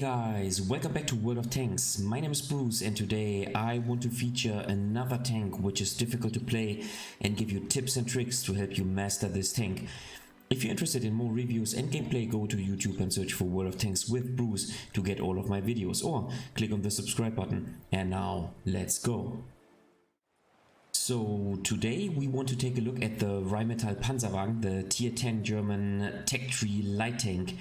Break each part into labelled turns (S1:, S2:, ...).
S1: Guys, welcome back to World of Tanks. My name is Bruce and today I want to feature another tank which is difficult to play and give you tips and tricks to help you master this tank. If you're interested in more reviews and gameplay, go to YouTube and search for World of Tanks with Bruce to get all of my videos, or click on the subscribe button. And now let's go. So today we want to take a look at the Rheinmetall Panzerwagen, the tier 10 German tech tree light tank.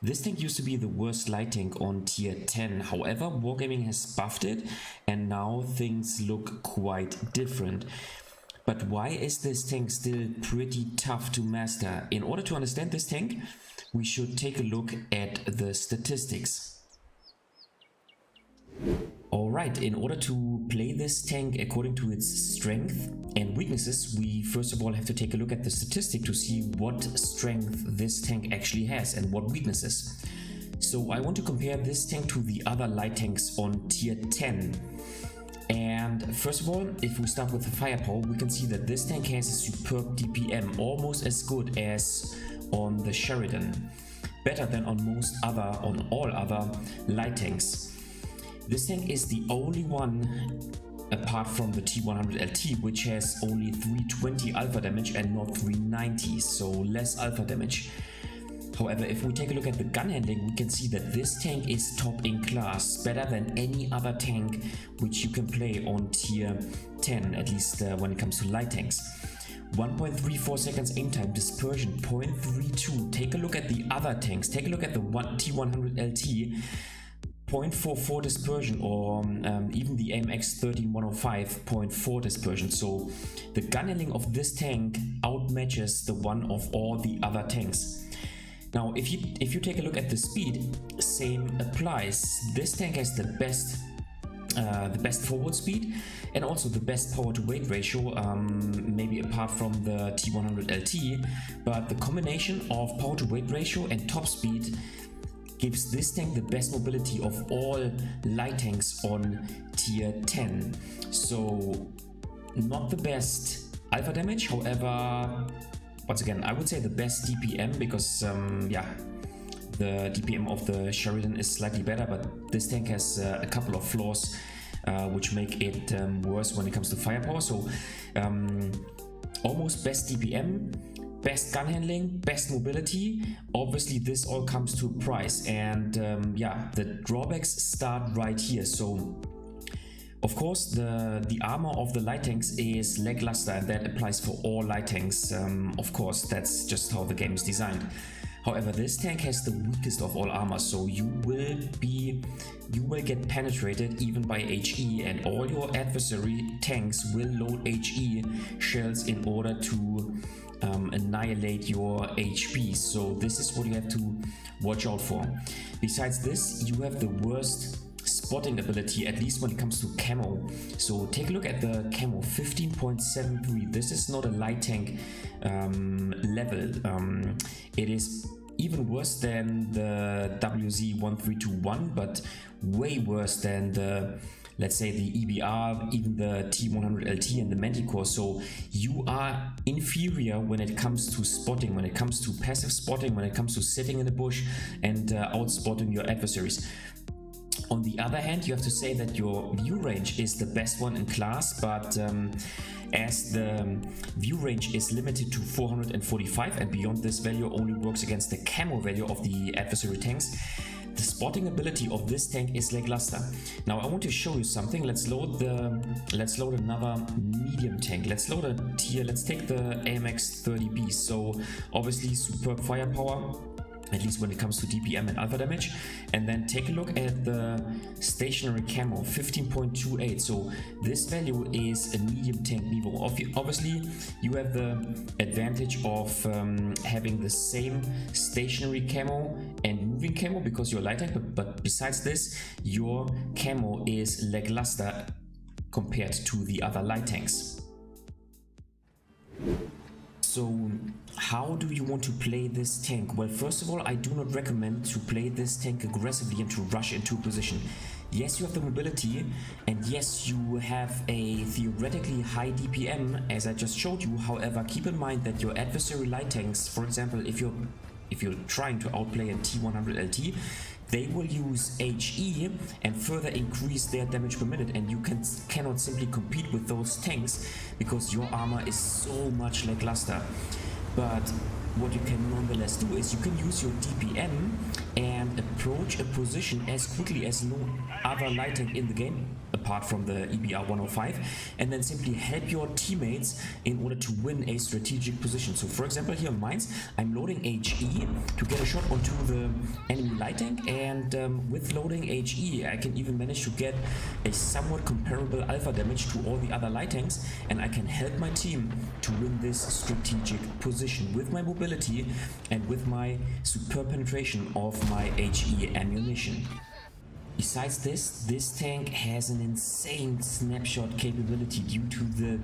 S1: This tank used to be the worst light tank on tier 10, however Wargaming has buffed it and now things look quite different. But why is this tank still pretty tough to master? In order to understand this tank, we should take a look at the statistics. Alright, in order to play this tank according to its strength and weaknesses, we first of all have to take a look at the statistic to see what strength this tank actually has and what weaknesses. So I want to compare this tank to the other light tanks on tier 10. And first of all, if we start with the firepower, we can see that this tank has a superb DPM, almost as good as on the Sheridan, better than on all other light tanks. This tank is the only one, apart from the T100LT, which has only 320 alpha damage and not 390, so less alpha damage. However, if we take a look at the gun handling, we can see that this tank is top in class, better than any other tank which you can play on tier 10, at least when it comes to light tanks. 1.34 seconds aim time, dispersion 0.32. Take a look at the other tanks, take a look at the T100LT. 0.44 dispersion, or even the AMX 13105 0.4 dispersion. So the gun handling of this tank outmatches the one of all the other tanks. Now if you take a look at the speed, same applies. This tank has the best forward speed and also the best power to weight ratio, maybe apart from the T100LT, but the combination of power to weight ratio and top speed gives this tank the best mobility of all light tanks on tier 10. So not the best alpha damage, however, once again I would say the best DPM, because yeah, the DPM of the Sheridan is slightly better, but this tank has a couple of flaws which make it worse when it comes to firepower. So almost best DPM, best gun handling, best mobility. Obviously this all comes to a price, and yeah, the drawbacks start right here. So of course the armor of the light tanks is lackluster, and that applies for all light tanks. Of course, that's just how the game is designed. However, this tank has the weakest of all armor, so you will get penetrated even by HE, and all your adversary tanks will load HE shells in order to annihilate your HP. So this is what you have to watch out for. Besides this, you have the worst spotting ability, at least when it comes to camo. So take a look at the camo, 15.73. This is not a light tank level. It is even worse than the WZ1321, but way worse than the, let's say, the EBR, even the T100LT and the Manticore. So you are inferior when it comes to spotting, when it comes to passive spotting, when it comes to sitting in the bush and outspotting your adversaries. On the other hand, you have to say that your view range is the best one in class, but as the view range is limited to 445 and beyond this value only works against the camo value of the adversary tanks, the spotting ability of this tank is lackluster. Now I want to show you something. Let's load another medium tank. Let's load a tier. Let's take the AMX 30B. So obviously superb firepower, at least when it comes to DPM and alpha damage. And then take a look at the stationary camo, 15.28. So this value is a medium tank niveau. Obviously you have the advantage of having the same stationary camo and moving camo because you're light tank, but besides this, your camo is lackluster compared to the other light tanks. So how do you want to play this tank? Well, first of all, I do not recommend to play this tank aggressively and to rush into a position. Yes, you have the mobility, and yes, you have a theoretically high DPM, as I just showed you. However, keep in mind that your adversary light tanks, for example, if you're trying to outplay a T100LT, they will use HE and further increase their damage per minute, and you cannot simply compete with those tanks because your armor is so much lackluster. But what you can nonetheless do is you can use your DPM and approach a position as quickly as no other light tank in the game, apart from the EBR 105, and then simply help your teammates in order to win a strategic position. So for example, here on mines, I'm loading HE to get a shot onto the enemy light tank, and with loading HE I can even manage to get a somewhat comparable alpha damage to all the other light tanks, and I can help my team to win this strategic position with my mobility and with my superb penetration of my HE ammunition. Besides this tank has an insane snapshot capability due to the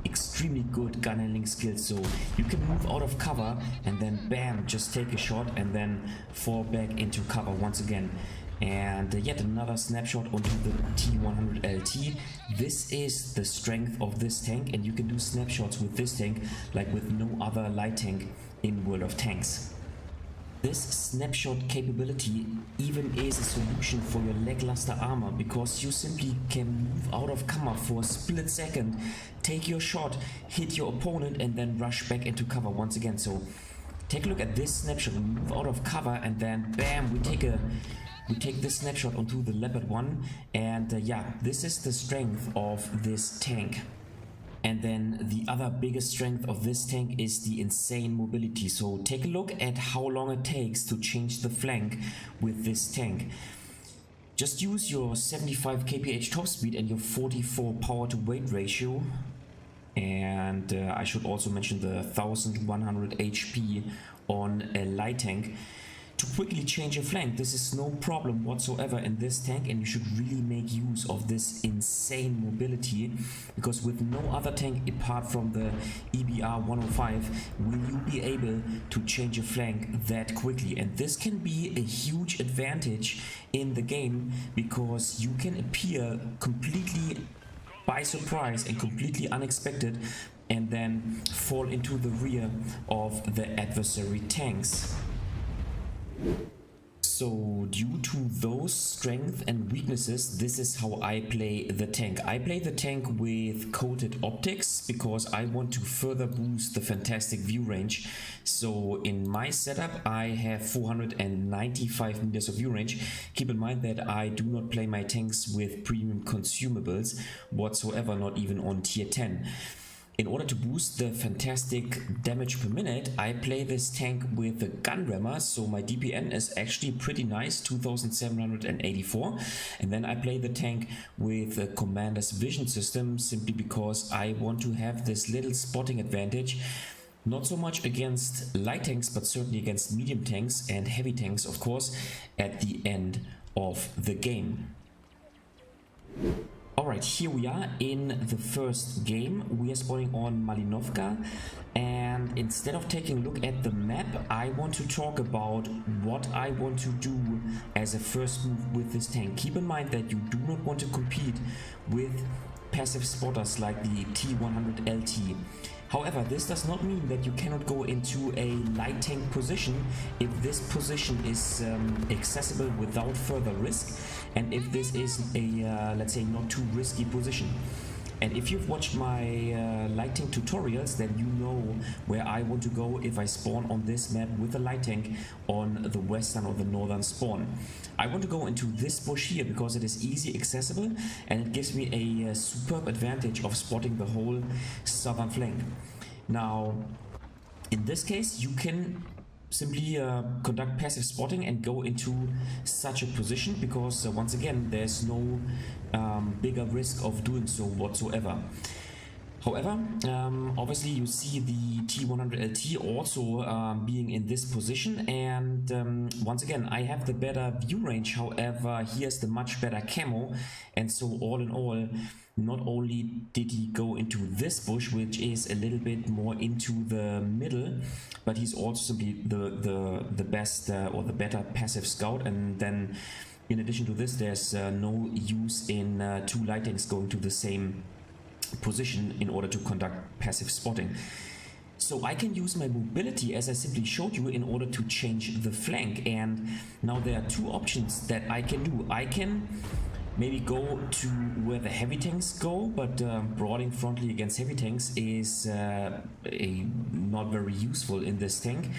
S1: extremely good gun handling skills. So you can move out of cover and then bam, just take a shot and then fall back into cover once again. And yet another snapshot onto the T100LT. This is the strength of this tank, and you can do snapshots with this tank like with no other light tank in World of Tanks. This snapshot capability even is a solution for your lackluster armor, because you simply can move out of cover for a split second, take your shot, hit your opponent, and then rush back into cover once again. So take a look at this snapshot. We move out of cover and then bam, we take this snapshot onto the Leopard 1, and yeah, this is the strength of this tank. And then the other biggest strength of this tank is the insane mobility. So take a look at how long it takes to change the flank with this tank. Just use your 75 kph top speed and your 44 power to weight ratio. And I should also mention the 1100 HP on a light tank to quickly change a flank. This is no problem whatsoever in this tank, and you should really make use of this insane mobility, because with no other tank apart from the EBR 105 will you be able to change a flank that quickly. And this can be a huge advantage in the game, because you can appear completely by surprise and completely unexpected and then fall into the rear of the adversary tanks. So due to those strengths and weaknesses, this is how I play the tank. I play the tank with coated optics because I want to further boost the fantastic view range. So in my setup I have 495 meters of view range. Keep in mind that I do not play my tanks with premium consumables whatsoever, not even on tier 10. In order to boost the fantastic damage per minute, I play this tank with a gun rammer, so my DPN is actually pretty nice, 2784. And then I play the tank with a commander's vision system, simply because I want to have this little spotting advantage, not so much against light tanks, but certainly against medium tanks and heavy tanks, of course, at the end of the game. Alright, here we are in the first game. We are spawning on Malinovka, and instead of taking a look at the map, I want to talk about what I want to do as a first move with this tank. Keep in mind that you do not want to compete with passive spotters like the T100LT. However, this does not mean that you cannot go into a light tank position if this position is accessible without further risk, and if this is a let's say not too risky position. And if you've watched my light tank tutorials, then you know where I want to go if I spawn on this map with a light tank on the western or the northern spawn. I want to go into this bush here because it is easy accessible and it gives me a superb advantage of spotting the whole southern flank. Now, in this case, you can simply conduct passive spotting and go into such a position, because once again there's no bigger risk of doing so whatsoever. However, obviously you see the T100LT also being in this position, and once again I have the better view range. However, here's the much better camo, and so all in all, not only did he go into this bush, which is a little bit more into the middle, but he's also the best or the better passive scout. And then in addition to this, there's no use in two light tanks going to the same position in order to conduct passive spotting. So I can use my mobility, as I simply showed you, in order to change the flank. And now there are two options that I can do. I can maybe go to where the heavy tanks go, but broading frontally against heavy tanks is not very useful in this tank.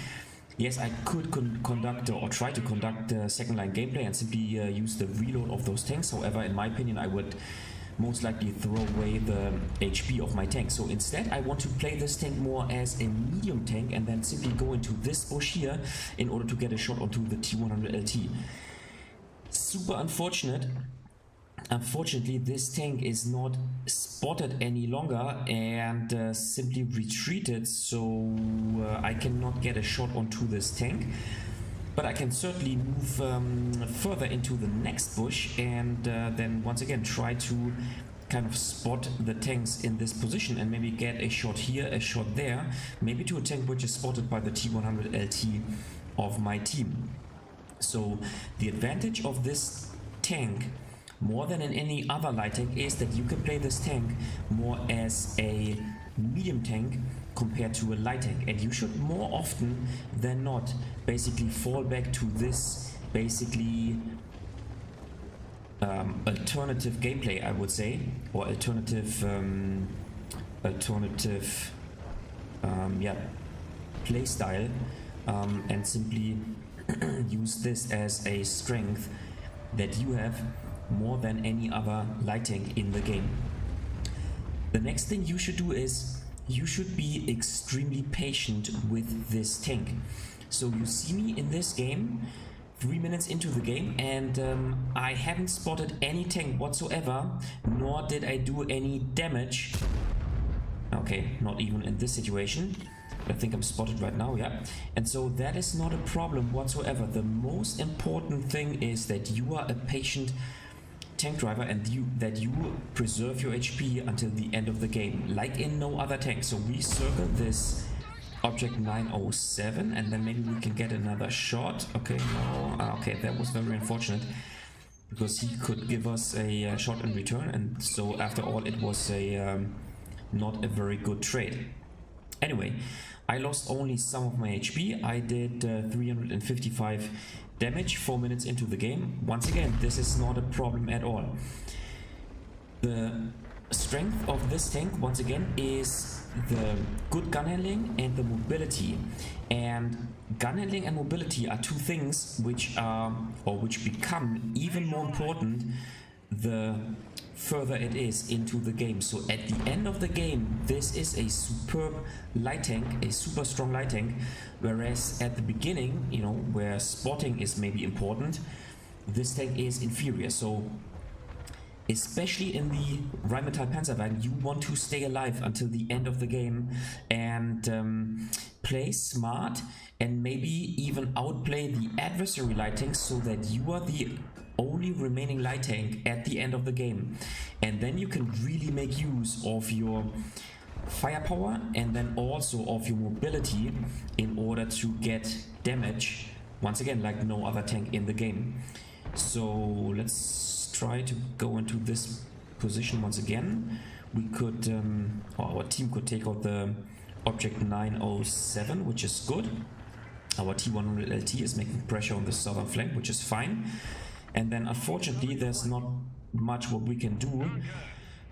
S1: Yes, I could conduct or try to conduct second line gameplay and simply use the reload of those tanks. However, in my opinion, I would most likely throw away the HP of my tank. So instead, I want to play this tank more as a medium tank and then simply go into this bush here in order to get a shot onto the T100LT. Super unfortunate. Unfortunately, this tank is not spotted any longer and simply retreated, so I cannot get a shot onto this tank. But I can certainly move further into the next bush and then once again try to kind of spot the tanks in this position and maybe get a shot here, a shot there, maybe to a tank which is spotted by the T100LT of my team. So the advantage of this tank, more than in any other light tank, is that you can play this tank more as a medium tank compared to a light tank, and you should more often than not basically fall back to this basically alternative gameplay, I would say, or alternative yeah, play style, and simply use this as a strength that you have more than any other light tank in the game. The next thing you should do is you should be extremely patient with this tank. So you see me in this game 3 minutes into the game and I haven't spotted any tank whatsoever, nor did I do any damage. Okay, not even in this situation. I think I'm spotted right now, yeah. And so that is not a problem whatsoever. The most important thing is that you are a patient tank driver and that you preserve your HP until the end of the game, like in no other tank. So we circle this object 907 and then maybe we can get another shot. Okay, no, okay, that was very unfortunate because he could give us a shot in return, and so after all it was a not a very good trade. Anyway, I lost only some of my HP. I did 355 damage 4 minutes into the game. Once again, this is not a problem at all. The strength of this tank, once again, is the good gun handling and the mobility. And gun handling and mobility are two things which are, or which become even more important the further it is into the game. So at the end of the game, this is a superb light tank, a super strong light tank, whereas at the beginning, you know, where spotting is maybe important, this tank is inferior. So especially in the Rheinmetall Panzerwagen, you want to stay alive until the end of the game and play smart and maybe even outplay the adversary light tanks so that you are the only remaining light tank at the end of the game, and then you can really make use of your firepower and then also of your mobility in order to get damage, once again, like no other tank in the game. So let's try to go into this position once again. We could, or our team could take out the object 907, which is good. Our T100LT is making pressure on the southern flank, which is fine. And then unfortunately there's not much what we can do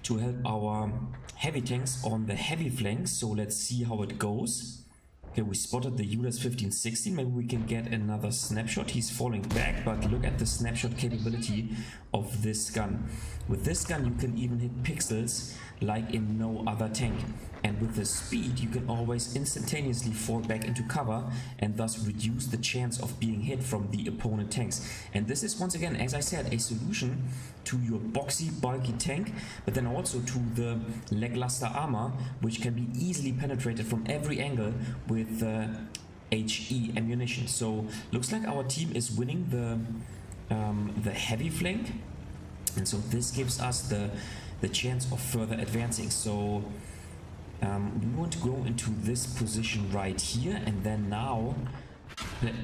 S1: to help our heavy tanks on the heavy flanks. So let's see how it goes. Okay, we spotted the ULAS 1516. Maybe we can get another snapshot. He's falling back, but look at the snapshot capability of this gun. With this gun you can even hit pixels like in no other tank. And with the speed you can always instantaneously fall back into cover and thus reduce the chance of being hit from the opponent tanks. And this is once again, as I said, a solution to your boxy, bulky tank, but then also to the lackluster armor, which can be easily penetrated from every angle with HE ammunition. So looks like our team is winning the heavy flank, and so this gives us the chance of further advancing. So we want to go into this position right here, and then now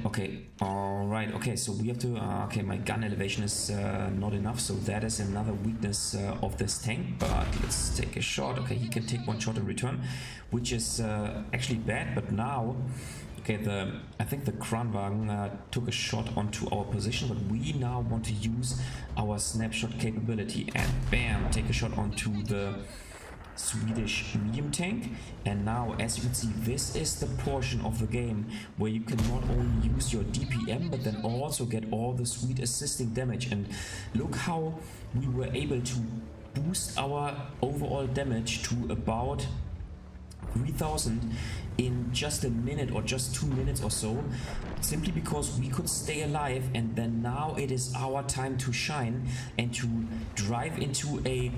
S1: Okay, all right. Okay, so we have to okay, my gun elevation is not enough, so that is another weakness of this tank. But let's take a shot. Okay, he can take one shot in return, which is actually bad. But now, okay, I think the Kranwagen took a shot onto our position, but we now want to use our snapshot capability and bam, take a shot onto the Swedish medium tank. And now, as you can see, this is the portion of the game where you can not only use your DPM but then also get all the sweet assisting damage. And look how we were able to boost our overall damage to about 3000 in just a minute or just 2 minutes or so, simply because we could stay alive. And then now it is our time to shine and to drive into a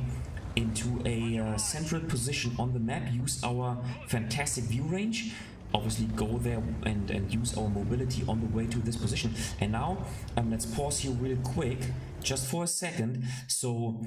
S1: central position on the map, use our fantastic view range, obviously go there and use our mobility on the way to this position. And now let's pause here real quick just for a second. So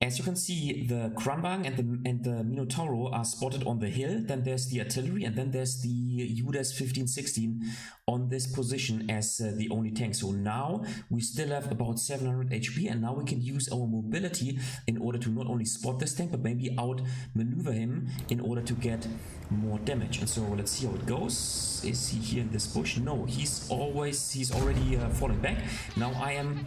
S1: as you can see, the Kranwagen and the Minotauro are spotted on the hill. Then there's the artillery, and then there's the UDAS 1516 on this position as the only tank. So now we still have about 700 HP, and now we can use our mobility in order to not only spot this tank, but maybe outmaneuver him in order to get more damage. And so let's see how it goes. Is he here in this bush? No, he's already falling back. Now I am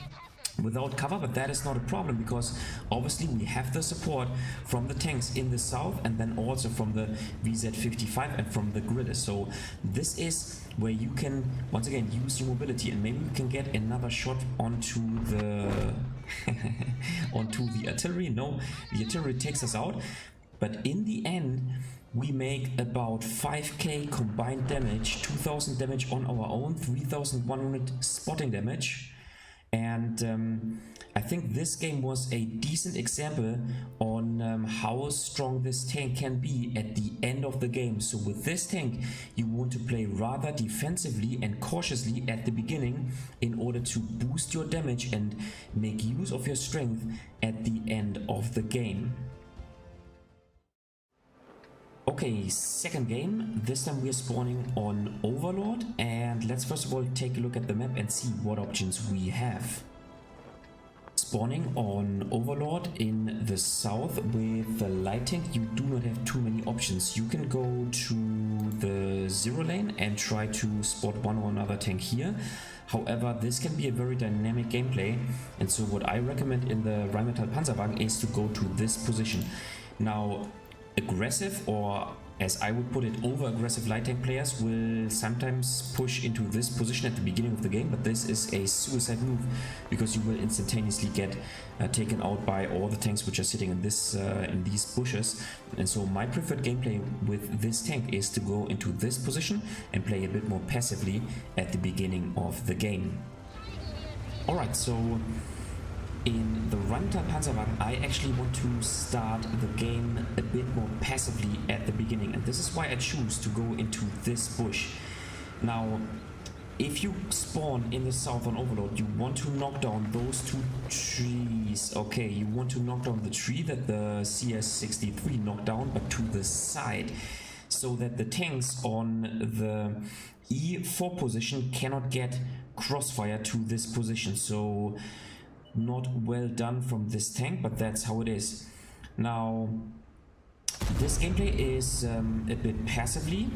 S1: without cover, but that is not a problem because obviously we have the support from the tanks in the south and then also from the VZ55 and from the Grillis. So this is where you can once again use your mobility, and maybe we can get another shot onto the onto the artillery. No, the artillery takes us out, but in the end we make about 5k combined damage, 2000 damage on our own, 3100 spotting damage. And I think this game was a decent example on how strong this tank can be at the end of the game. So with this tank, you want to play rather defensively and cautiously at the beginning in order to boost your damage and make use of your strength at the end of the game. Okay, second game. This time we are spawning on Overlord, and let's first of all take a look at the map and see what options we have. Spawning on Overlord in the south with the light tank, you do not have too many options. You can go to the zero lane and try to spot one or another tank here. However, this can be a very dynamic gameplay, and so what I recommend in the Rheinmetall Panzerwagen is to go to this position. Now, aggressive, or as I would put it, over-aggressive light tank players will sometimes push into this position at the beginning of the game, but this is a suicide move because you will instantaneously get taken out by all the tanks which are sitting in these bushes. And so my preferred gameplay with this tank is to go into this position and play a bit more passively at the beginning of the game. Alright, so in the Rheinmetall Panzerwagen, I actually want to start the game a bit more passively at the beginning, and this is why I choose to go into this bush. Now, if you spawn in the south on Overlord, you want to knock down those two trees. Okay, you want to knock down the tree that the CS63 knocked down, but to the side, so that the tanks on the E4 position cannot get crossfire to this position. So not well done from this tank, but that's how it is. Now, this gameplay is a bit passively,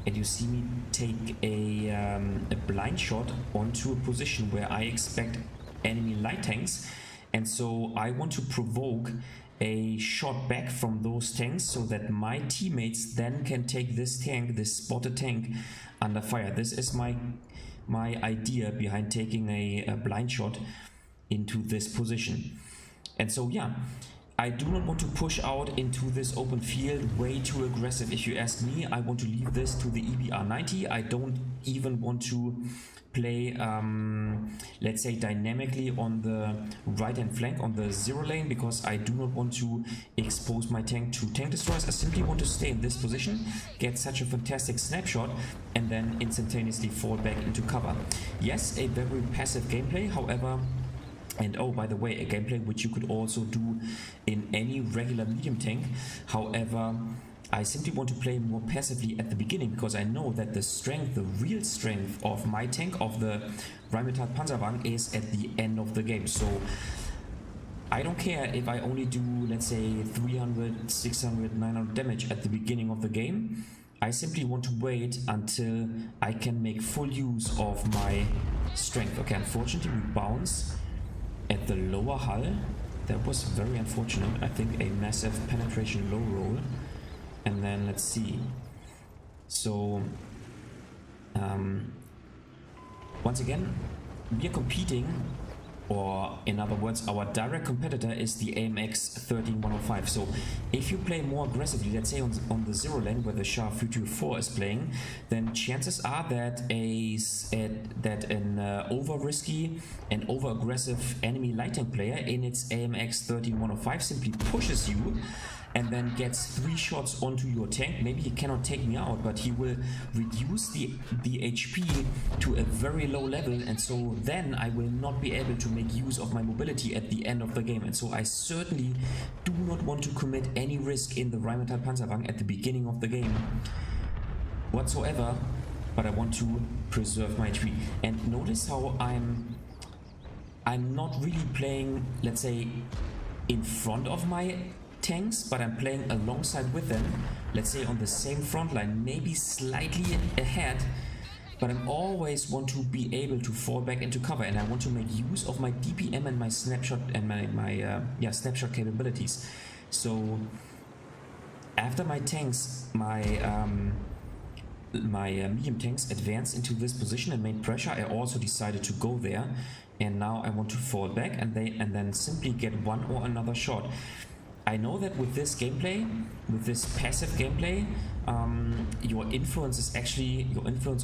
S1: and you see me take a blind shot onto a position where I expect enemy light tanks, and so I want to provoke a shot back from those tanks so that my teammates then can take this tank, this spotted tank, under fire. This is my idea behind taking a blind shot into this position. And so yeah, I do not want to push out into this open field way too aggressive. If you ask me, I want to leave this to the EBR-90. I don't even want to play let's say dynamically on the right hand flank on the zero lane, because I do not want to expose my tank to tank destroyers. I simply want to stay in this position, get such a fantastic snapshot, and then instantaneously fall back into cover. Yes, a very passive gameplay, however. And oh, by the way, a gameplay which you could also do in any regular medium tank. However, I simply want to play more passively at the beginning, because I know that the strength, the real strength of my tank, of the Rheinmetall Panzerwagen, is at the end of the game. So I don't care if I only do, let's say, 300, 600, 900 damage at the beginning of the game. I simply want to wait until I can make full use of my strength. Okay, unfortunately we bounce at the lower hull. That was very unfortunate. I think a massive penetration low roll. And then let's see. So once again, we are competing, or in other words, our direct competitor is the AMX 13105. So if you play more aggressively, let's say on the zero lane where the SHA 324 is playing, then chances are that an over risky and over aggressive enemy light tank player in its AMX 13105 simply pushes you and then gets 3 shots onto your tank. Maybe he cannot take me out, but he will reduce the HP to a very low level, and so then I will not be able to make use of my mobility at the end of the game. And so I certainly do not want to commit any risk in the Rheinmetall Panzerwagen at the beginning of the game whatsoever, but I want to preserve my HP. And notice how I'm not really playing, let's say, in front of my tanks, but I'm playing alongside with them, let's say on the same front line, maybe slightly ahead, but I always want to be able to fall back into cover, and I want to make use of my DPM and my snapshot and my snapshot capabilities. So after my tanks, my medium tanks advanced into this position and made pressure, I also decided to go there, and now I want to fall back and then simply get one or another shot. I know that with this gameplay, with this passive gameplay, your influence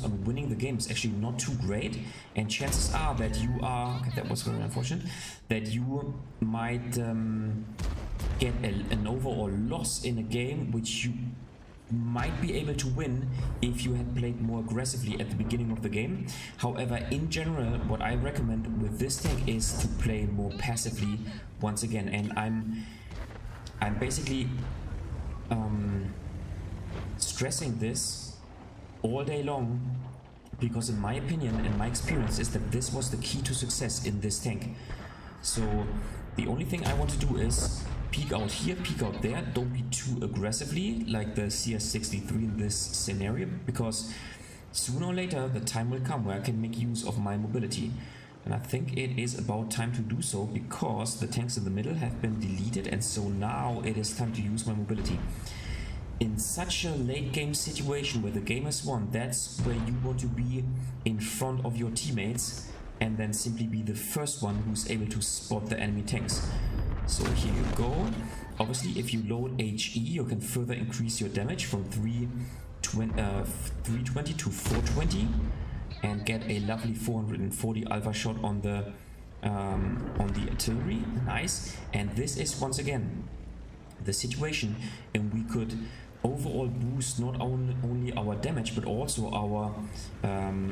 S1: on winning the game is actually not too great, and chances are that you are, okay, that was very unfortunate, that you might get an overall loss in a game which you might be able to win if you had played more aggressively at the beginning of the game. However, in general, what I recommend with this tank is to play more passively once again, and I'm basically stressing this all day long, because in my opinion and my experience is that this was the key to success in this tank. So the only thing I want to do is peek out here, peek out there, don't be too aggressively like the CS63 in this scenario, because sooner or later the time will come where I can make use of my mobility. And I think it is about time to do so, because the tanks in the middle have been deleted, and so now it is time to use my mobility. In such a late game situation where the game is won, that's where you want to be in front of your teammates and then simply be the first one who's able to spot the enemy tanks. So here you go. Obviously, if you load HE, you can further increase your damage from 320 to 420. And get a lovely 440 alpha shot on the artillery. Nice. And this is once again the situation, and we could overall boost not only our damage but also our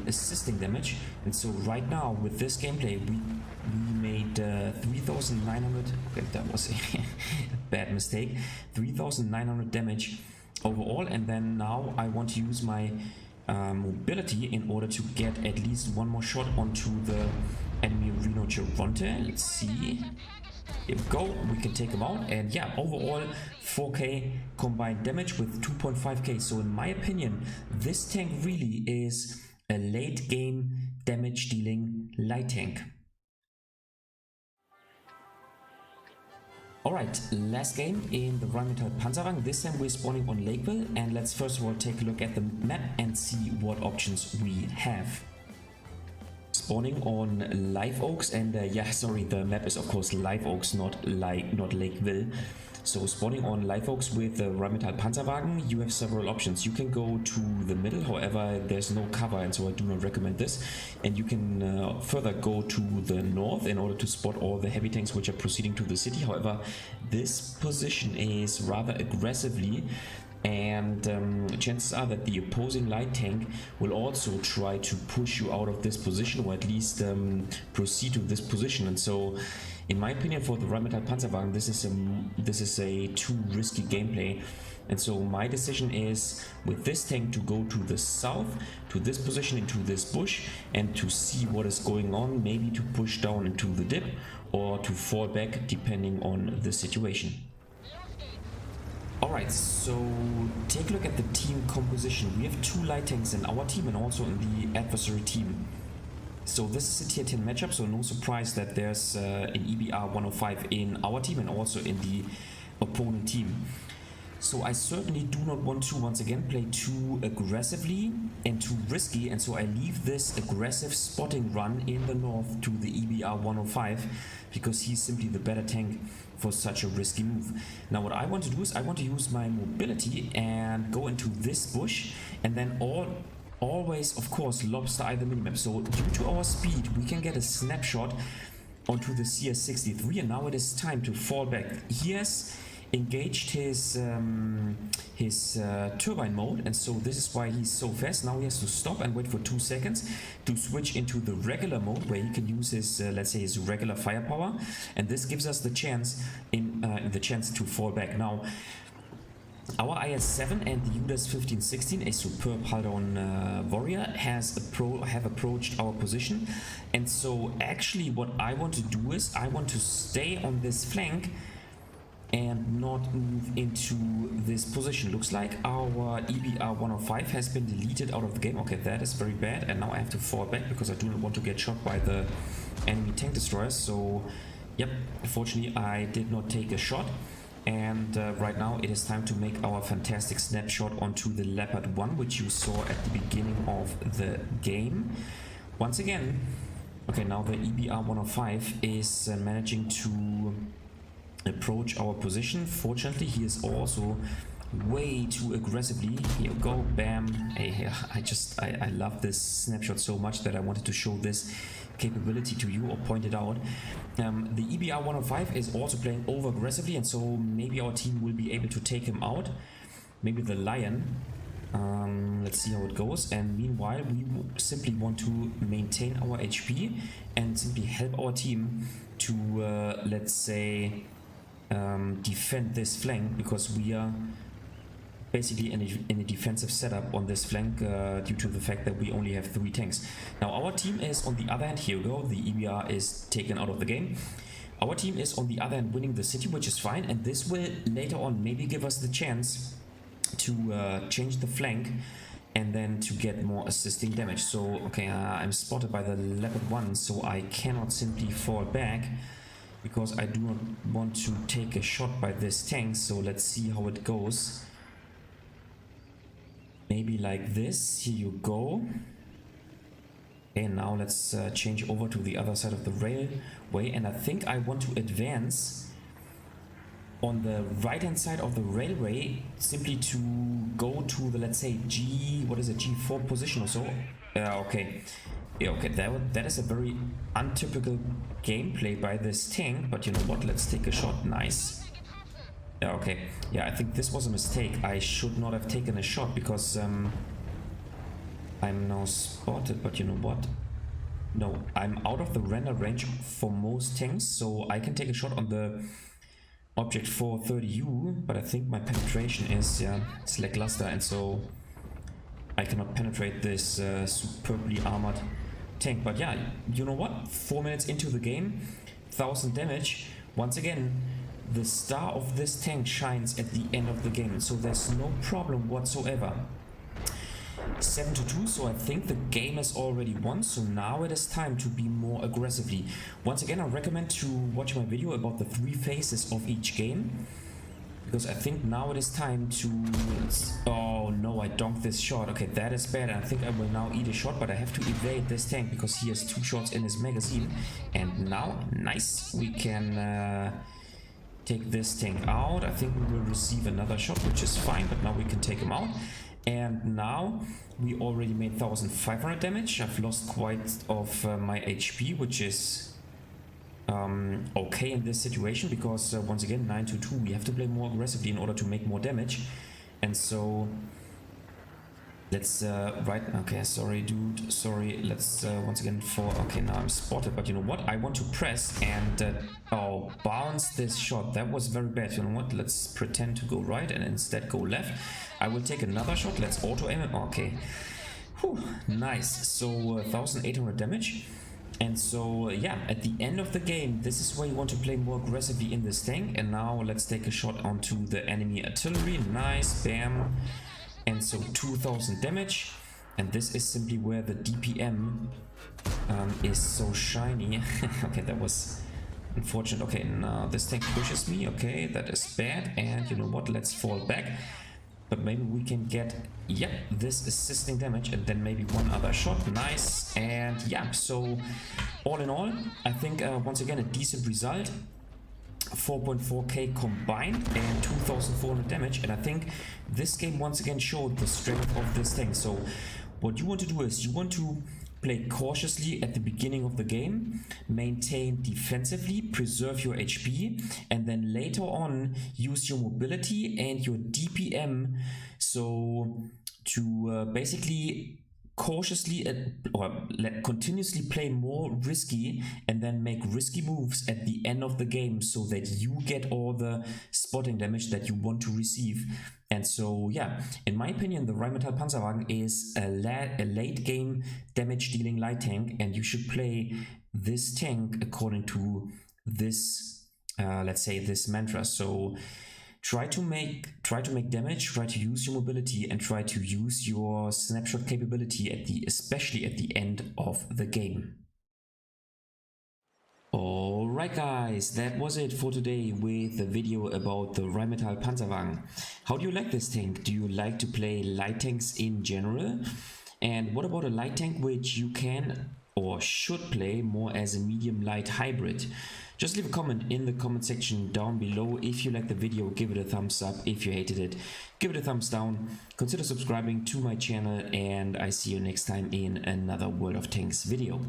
S1: assisting damage. And so right now with this gameplay we made 3,900. Okay, that was a bad mistake. 3,900 damage overall, and then now I want to use my mobility in order to get at least one more shot onto the enemy Reno Geronte. Let's see. Here we go, we can take him out, and yeah, overall 4k combined damage with 2.5k. So in my opinion, this tank really is a late game damage dealing light tank. Alright, last game in the Rheinmetall Panzerwagen. This time we're spawning on Lakeville, and let's first of all take a look at the map and see what options we have. Spawning on Live Oaks, and yeah, sorry, the map is of course Live Oaks, not Lakeville. So spawning on Live Oaks with the Rheinmetall Panzerwagen, you have several options. You can go to the middle, however there's no cover, and so I do not recommend this. And you can further go to the north in order to spot all the heavy tanks which are proceeding to the city. However, this position is rather aggressively, and chances are that the opposing light tank will also try to push you out of this position, or at least proceed to this position. And so in my opinion, for the Rheinmetall Panzerwagen, this is a too risky gameplay, And so my decision is with this tank to go to the south, to this position, into this bush, and to see what is going on, maybe to push down into the dip or to fall back depending on the situation. Alright, so take a look at the team composition. We have 2 light tanks in our team and also in the adversary team. So this is a tier 10 matchup, so no surprise that there's an EBR 105 in our team and also in the opponent team. So I certainly do not want to once again play too aggressively and too risky, and so I leave this aggressive spotting run in the north to the EBR 105 because he's simply the better tank for such a risky move. Now what I want to do is I want to use my mobility and go into this bush, and then always of course lobster eye the minimap. So due to our speed we can get a snapshot onto the CS63, and now it is time to fall back. He has engaged his turbine mode, and so this is why he's so fast. Now he has to stop and wait for 2 seconds to switch into the regular mode where he can use his let's say his regular firepower, and this gives us the chance to fall back. Now our IS-7 and the UDAS 1516, a superb hull-down warrior, have approached our position, and so actually what I want to do is I want to stay on this flank and not move into this position. Looks like our EBR 105 has been deleted out of the game. Okay, that is very bad, and now I have to fall back because I do not want to get shot by the enemy tank destroyers. So yep, unfortunately I did not take a shot, and right now it is time to make our fantastic snapshot onto the Leopard 1, which you saw at the beginning of the game. Once again, okay, now the EBR 105 is managing to approach our position. Fortunately he is also way too aggressively. Here you go, bam. Hey, I love this snapshot so much that I wanted to show this capability to you or point it out. The EBR 105 is also playing over aggressively, and so maybe our team will be able to take him out, maybe the Lion. Let's see how it goes, and meanwhile we simply want to maintain our HP and simply help our team to let's say defend this flank, because we are basically in a defensive setup on this flank due to the fact that we only have 3 tanks. Now our team is on the other hand, here we go, the EBR is taken out of the game. Our team is on the other hand winning the city, which is fine, and this will later on maybe give us the chance to change the flank and then to get more assisting damage. So okay, I'm spotted by the Leopard 1, so I cannot simply fall back because I do not want to take a shot by this tank. So let's see how it goes. Maybe like this, here you go. And now let's change over to the other side of the railway, and I think I want to advance on the right hand side of the railway simply to go to the, let's say, G4 position or so. Okay. Yeah, okay, that is a very untypical gameplay by this tank, but you know what, let's take a shot. Nice. Yeah, okay. Yeah, I think this was a mistake. I should not have taken a shot because I'm now spotted, but you know what? No, I'm out of the render range for most tanks, so I can take a shot on the Object 430U, but I think my penetration is, yeah, it's lackluster, and so I cannot penetrate this superbly armored tank. But yeah, you know what? 4 minutes into the game, 1000 damage. Once again, the star of this tank shines at the end of the game, so there's no problem whatsoever. 7-2, so I think the game is already won, so now it is time to be more aggressively. Once again, I recommend to watch my video about the 3 phases of each game, because I think now it is time to... Oh no, I donked this shot. Okay, that is bad. I think I will now eat a shot, but I have to evade this tank because he has 2 shots in his magazine. And now, nice, we can take this tank out. I think we will receive another shot, which is fine, but now we can take him out. And now we already made 1500 damage. I've lost quite of my HP, which is okay in this situation, because once again 9-2, we have to play more aggressively in order to make more damage. And so Let's right, okay, sorry dude, sorry, let's once again for, okay, now I'm spotted, but you know what, I want to press and oh, bounce this shot. That was very bad. You know what, let's pretend to go right and instead go left. I will take another shot. Let's auto aim it. Okay. Whew, nice. So 1800 damage. And so yeah, at the end of the game, this is where you want to play more aggressively in this tank. And now let's take a shot onto the enemy artillery. Nice, bam. And so 2000 damage. And this is simply where the DPM is so shiny. Okay, that was unfortunate. Okay, now this tank pushes me. Okay, that is bad. And you know what, let's fall back. But maybe we can get, yep, this assisting damage and then maybe one other shot. Nice. And yeah, so all in all, I think once again a decent result. 4.4k combined and 2400 damage, and I think this game once again showed the strength of this tank. So what you want to do is you want to play cautiously at the beginning of the game, maintain defensively, preserve your HP, and then later on use your mobility and your DPM so to basically cautiously continuously play more risky and then make risky moves at the end of the game so that you get all the spotting damage that you want to receive. And so yeah, in my opinion, the Rheinmetall Panzerwagen is a late game damage dealing light tank, and you should play this tank according to this let's say this mantra. So try to make damage, try to use your mobility, and try to use your snapshot capability especially at the end of the game. Alright guys, that was it for today with the video about the Rheinmetall Panzerwagen. How do you like this tank? Do you like to play light tanks in general? And what about a light tank which you can or should play more as a medium light hybrid? Just leave a comment in the comment section down below. If you liked the video, give it a thumbs up. If you hated it, give it a thumbs down. Consider subscribing to my channel, and I see you next time in another World of Tanks video.